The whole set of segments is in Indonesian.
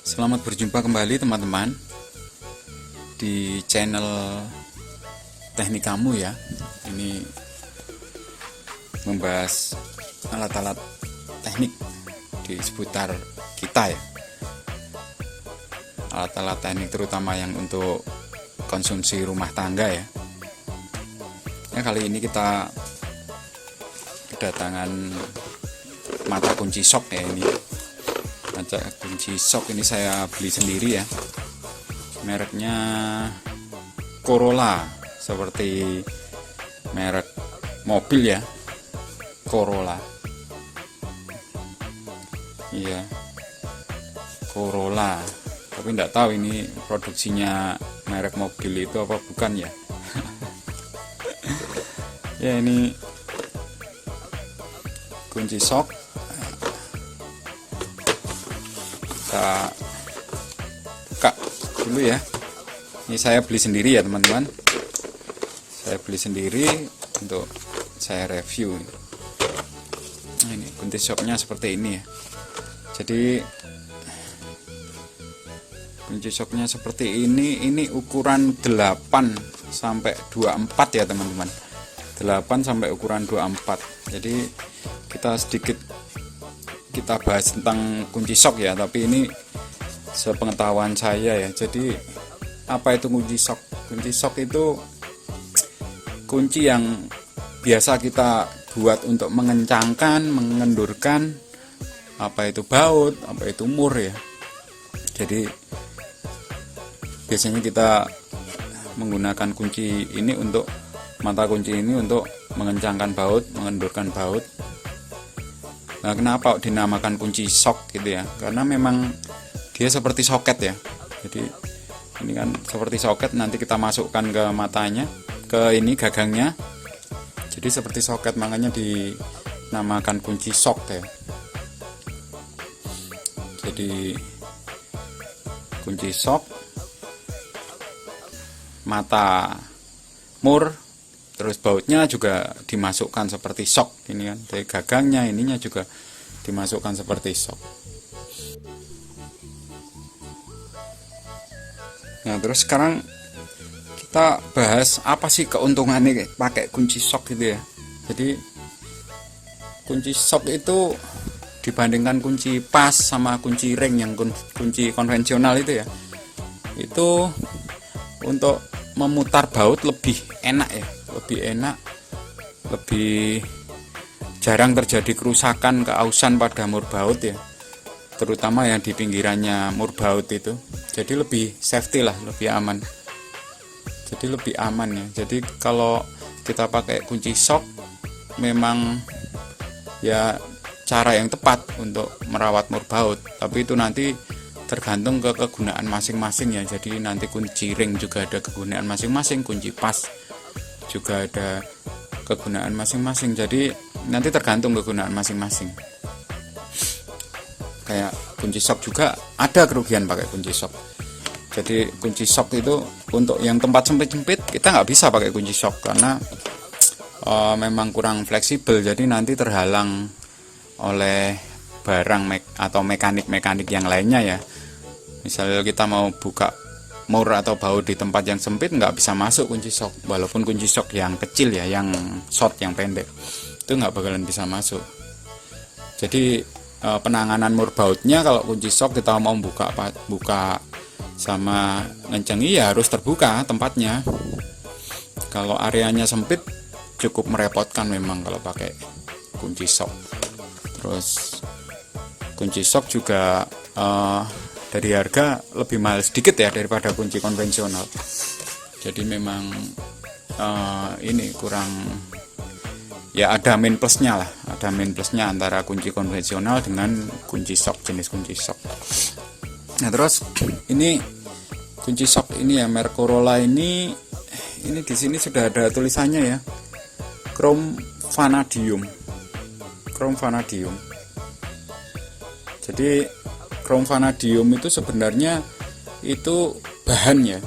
Selamat berjumpa kembali teman-teman di channel Teknik Kamu ya. Ini membahas alat-alat teknik di seputar kita ya. Alat-alat teknik terutama yang untuk konsumsi rumah tangga ya. Kali ini kita kedatangan mata kunci sok ya ini. Mata kunci sok ini saya beli sendiri ya, mereknya Corolla, seperti merek mobil ya, Corolla. Iya, Corolla, tapi enggak tahu ini produksinya merek mobil itu apa bukan ya. Ya, ini kunci sok. Kita buka dulu ya. Ini saya beli sendiri ya teman-teman, saya beli sendiri untuk saya review. Nah, ini kunci soknya seperti ini ya. Jadi kunci soknya seperti ini ukuran 8 sampai 24 ya teman-teman, 8 sampai ukuran 24. Jadi kita bahas tentang kunci sok ya, tapi ini sepengetahuan saya ya. Jadi apa itu kunci sok? Kunci sok itu kunci yang biasa kita buat untuk mengencangkan, mengendurkan apa itu baut, apa itu mur ya. Jadi biasanya kita menggunakan kunci ini untuk mata kunci ini untuk mengencangkan baut, mengendurkan baut. Nah, kenapa dinamakan kunci sok gitu ya? Karena memang dia seperti soket ya. Jadi ini kan seperti soket, nanti kita masukkan ke matanya, ke ini gagangnya. Jadi seperti soket, makanya dinamakan kunci sok ya. Jadi kunci sok, mata mur, terus bautnya juga dimasukkan seperti sok ini kan, dari gagangnya ininya juga dimasukkan seperti sok. Nah, terus sekarang kita bahas apa sih keuntungannya pakai kunci sok gitu ya. Jadi kunci sok itu dibandingkan kunci pas sama kunci ring yang kunci konvensional itu ya, itu untuk memutar baut lebih enak ya, lebih jarang terjadi kerusakan, keausan pada mur baut ya, terutama yang di pinggirannya mur baut itu. Jadi lebih safety lah, lebih aman. Jadi lebih aman ya. Jadi kalau kita pakai kunci sok memang ya cara yang tepat untuk merawat mur baut, tapi itu nanti tergantung ke kegunaan masing-masing ya. Jadi nanti kunci ring juga ada kegunaan masing-masing, kunci pas juga ada kegunaan masing-masing. Jadi nanti tergantung kegunaan masing-masing. Kayak kunci sok juga ada kerugian pakai kunci sok. Jadi kunci sok itu untuk yang tempat sempit-sempit kita nggak bisa pakai kunci sok karena memang kurang fleksibel. Jadi nanti terhalang oleh barang atau mekanik yang lainnya ya. Misalnya kita mau buka mur atau baut di tempat yang sempit, nggak bisa masuk kunci sok, walaupun kunci sok yang kecil ya, yang short, yang pendek, itu nggak bakalan bisa masuk. Jadi penanganan mur bautnya kalau kunci sok kita mau buka sama ngencengi ya harus terbuka tempatnya. Kalau areanya sempit cukup merepotkan memang kalau pakai kunci sok. Terus kunci sok juga dari harga lebih mahal sedikit ya daripada kunci konvensional. Jadi memang ini kurang ya, ada min plusnya lah, ada min plusnya antara kunci konvensional dengan kunci sok, jenis kunci sok. Nah, terus ini kunci sok ini ya, merek Corolla ini di sini sudah ada tulisannya ya, Chrome Vanadium. Jadi Chrome Vanadium itu sebenarnya itu bahannya.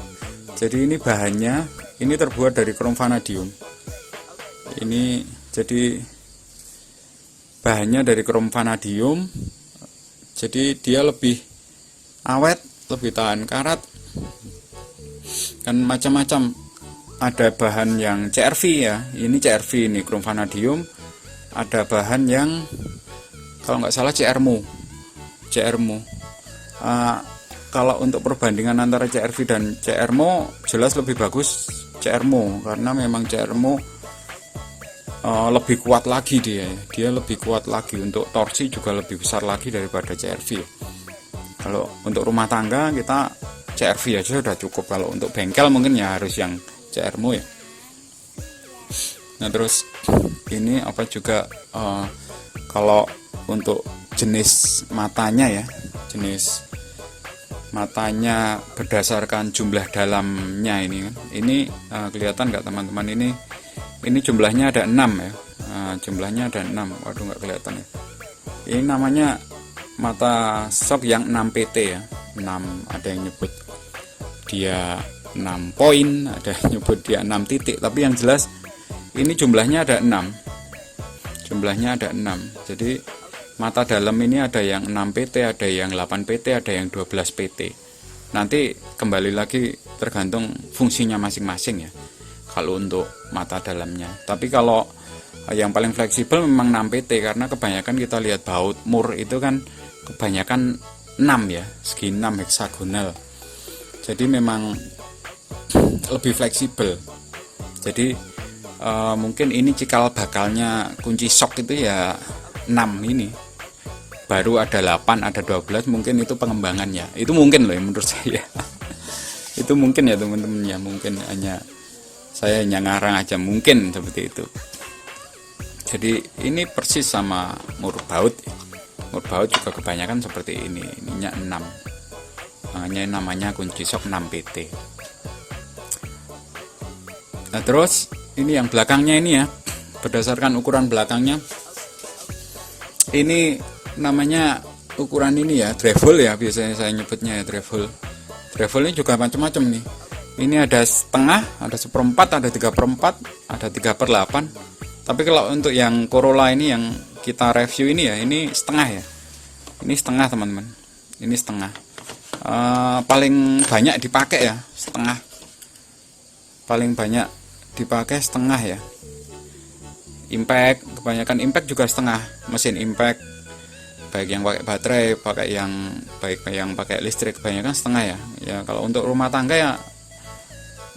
Jadi ini bahannya ini terbuat dari Chrome Vanadium. Ini jadi bahannya dari krom vanadium, jadi dia lebih awet, lebih tahan karat, kan macam-macam. Ada bahan yang CRV ya, ini CRV, ini krom vanadium. Ada bahan yang kalau nggak salah CRMO. Kalau untuk perbandingan antara CRV dan CRMO, jelas lebih bagus CRMO, karena memang CRMO lebih kuat lagi, dia lebih kuat lagi, untuk torsi juga lebih besar lagi daripada CRV. Kalau untuk rumah tangga kita CRV aja sudah cukup, kalau untuk bengkel mungkin ya harus yang CRMO ya. Nah terus ini apa juga, kalau untuk jenis matanya ya, jenis matanya berdasarkan jumlah dalamnya ini kan, ini kelihatan nggak teman-teman, ini jumlahnya ada 6 ya, jumlahnya ada 6, waduh nggak kelihatan ya. Ini namanya mata shock yang 6 PT ya, 6, ada yang nyebut dia 6 poin, ada yang nyebut dia 6 titik, tapi yang jelas ini jumlahnya ada 6, jumlahnya ada 6. Jadi mata dalam ini ada yang 6 PT, ada yang 8 PT, ada yang 12 PT. Nanti kembali lagi tergantung fungsinya masing-masing ya, kalau untuk mata dalamnya. Tapi kalau yang paling fleksibel memang 6 PT, karena kebanyakan kita lihat baut mur itu kan kebanyakan 6 ya, segi 6 heksagonal. Jadi memang lebih fleksibel. Jadi mungkin ini cikal bakalnya kunci shock itu ya 6 ini. Baru ada 8, ada 12, mungkin itu pengembangannya. Itu mungkin loh menurut saya. Itu mungkin ya teman-teman ya, mungkin saya hanya ngarang aja, mungkin seperti itu. Jadi ini persis sama mur baut. Mur baut juga kebanyakan seperti ini. Ininya 6. Namanya kunci shock 6 PT. Nah terus ini yang belakangnya ini ya, berdasarkan ukuran belakangnya, ini namanya ukuran ini ya, travel ya, biasanya saya nyebutnya ya, travel. Travel ini juga macam-macam nih. Ini ada setengah, ada 1/4, ada 3/4, ada 3/8. Tapi kalau untuk yang Corolla ini yang kita review ini ya, ini setengah ya. Ini setengah teman-teman. Ini setengah. Paling banyak dipakai ya, setengah. Paling banyak dipakai setengah ya. Impact, kebanyakan impact juga setengah. Mesin impact, baik yang pakai baterai, baik yang pakai listrik, kebanyakan setengah ya. Ya kalau untuk rumah tangga ya,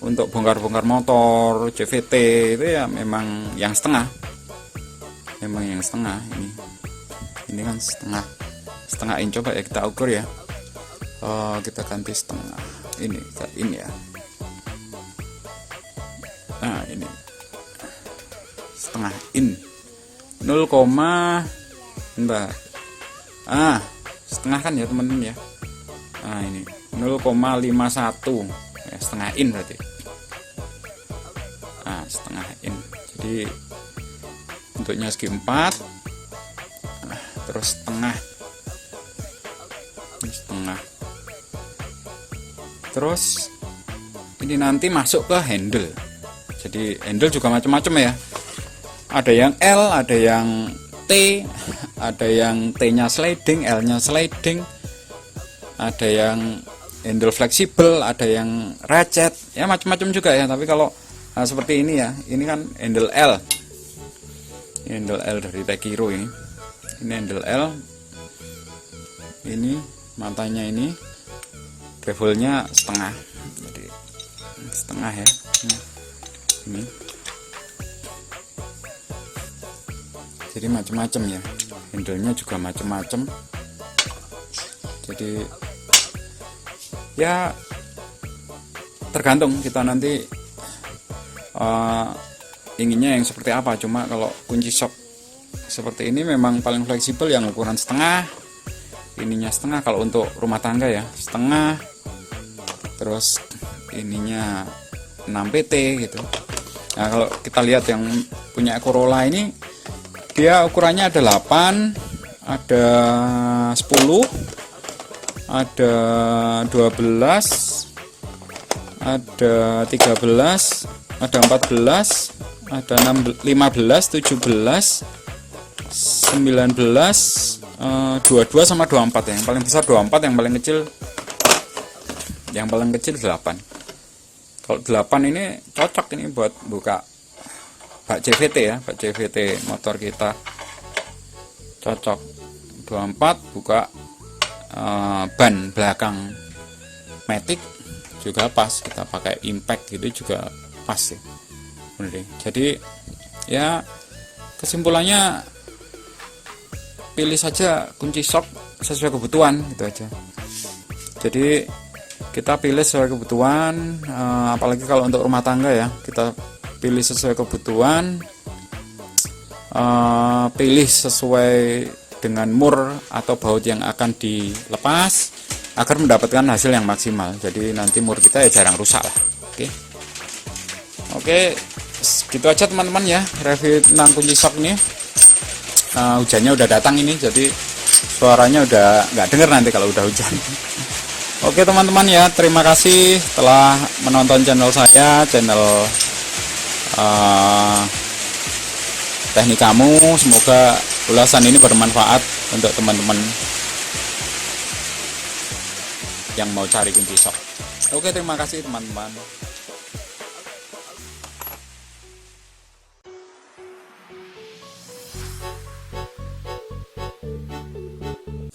untuk bongkar-bongkar motor, CVT itu ya memang yang setengah. Memang yang setengah ini. Ini kan setengah inch, coba ya kita ukur ya. Kita ganti setengah. Ini ya. Nah, ini. Setengah in. 0, bentar. Setengah kan ya teman-teman ya. Nah, ini 0,51. Ya, setengah in berarti. Setengah in. Jadi bentuknya segi 4. Terus setengah. Ini setengah. Terus ini nanti masuk ke handle. Jadi handle juga macam-macam ya. Ada yang L, ada yang T, ada yang T-nya sliding, L-nya sliding, ada yang handle fleksibel, ada yang ratchet, ya macam-macam juga ya. Tapi kalau seperti ini ya, ini kan handle L. Ini handle L dari Tekiro ini. Ini handle L. Ini matanya ini, bevelnya setengah. Jadi setengah ya. Ini. Jadi macam-macam ya, handle-nya juga macam-macam. Jadi ya tergantung kita nanti inginnya yang seperti apa. Cuma kalau kunci shock seperti ini memang paling fleksibel yang ukuran setengah, ininya setengah. Kalau untuk rumah tangga ya setengah, terus ininya 6 PT gitu. Nah kalau kita lihat yang punya Corolla ini, dia ukurannya ada 8, ada 10, ada 12, ada 13, ada 14, ada 15, 17, 19, 22 sama 24 ya. Yang paling besar 24, yang paling kecil 8. Kalau 8 ini cocok ini buat buka bak CVT ya, bak CVT motor kita cocok. 24 buka ban belakang Matic juga pas, kita pakai impact gitu juga pas ya. Bener. Jadi ya kesimpulannya pilih saja kunci shock sesuai kebutuhan gitu aja. Jadi kita pilih sesuai kebutuhan, apalagi kalau untuk rumah tangga ya, kita pilih sesuai kebutuhan, pilih sesuai dengan mur atau baut yang akan dilepas agar mendapatkan hasil yang maksimal. Jadi nanti mur kita ya jarang rusak lah. Oke, gitu aja teman-teman ya, review tentang kunci shock ini. Hujannya udah datang ini, jadi suaranya udah nggak denger nanti kalau udah hujan. Oke teman-teman ya, terima kasih telah menonton channel saya, channel Teknik Kamu. Semoga ulasan ini bermanfaat untuk teman-teman yang mau cari kunci shock. Oke, terima kasih teman-teman.